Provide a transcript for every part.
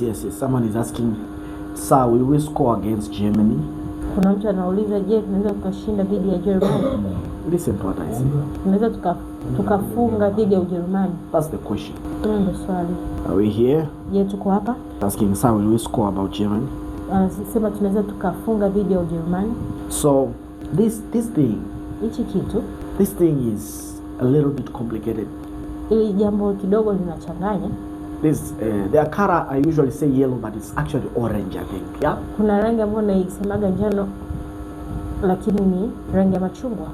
Yes. Someone is asking, sir, will we score against Germany? Kuna mtu anauliza, je, tunaweza tukashinda dhidi ya Germany? Listen to what I say. Tunaweza tukafunga dhidi ya Ujerumani? That's the question. Ndio swali. Are we here? Je, tuko hapa? Asking, sir, will we score about Germany? Sema tunaweza tukafunga dhidi ya Ujerumani. So this thing, this thing is a little bit complicated. Ili jambo kidogo linachanganya. Their color, I usually say yellow, but it's actually orange, I think. Yeah. Kuna rangi ambayo naisemaga njano, lakini ni rangi ya machungwa.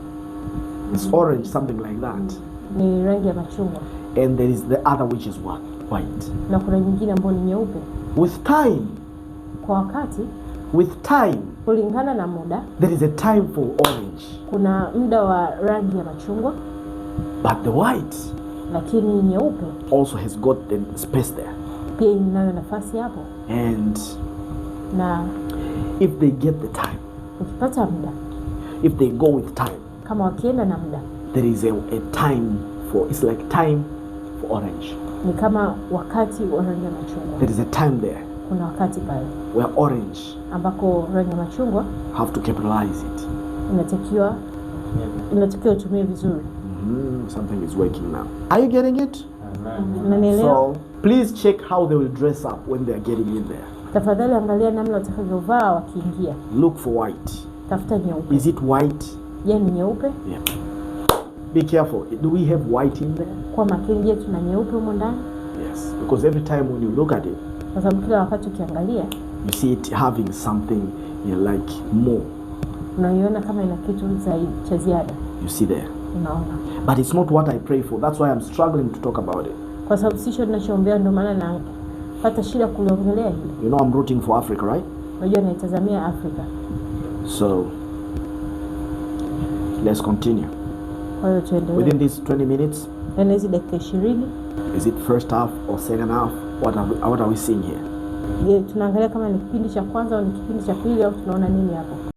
It's orange, something like that. Ni rangi ya machungwa. And there is the other, which is what? White. Na kuna nyingine ambayo ni nyeupe. With time. Kwa wakati. With time. Kulingana na muda. There is a time for orange. Kuna muda wa rangi ya machungwa. But the white. Lakini nyeupe also has got the space there. Pia inayo nafasi hapo. And na if they get the time, ukipata muda, if they go with time, kama wakienda na muda, there is a time for, it's like time for orange. Ni kama wakati wa rangi ya machungwa. There is a time there. Kuna wakati pale where orange ambako rangi ya machungwa have to capitalize it. Inatakiwa utumie vizuri. Something is working now. Are you getting it? So please check how they will dress up when they are getting in there. Tafadhali angalia namna watakavyovaa wakiingia. Look for white. Tafuta nyeupe. Is it white? Je, ni nyeupe? Yeah. Be careful. Do we have white in there? Kwa makini, je, tuna nyeupe huko ndani? Yes, because every time when you look at it, kwa sababu kila wakati ukiangalia, you see it having something like more. Unaiona kama ina kitu zaidi cha ziada. You see there. Unaona. But it's not what I pray for. That's why I'm struggling to talk about it. Kwa sababu sio ninachoombea, ndio maana napata shida kuliongelea hili. You know I'm rooting for Africa, right? Unajua naitazamia Afrika. So let's continue. Kwa hiyo tuendelee. Within these 20 minutes, yani hizi dakika 20, is it first half or second half? What are we seeing here? Je, tunaangalia kama ni kipindi cha kwanza au ni kipindi cha pili au tunaona nini hapo?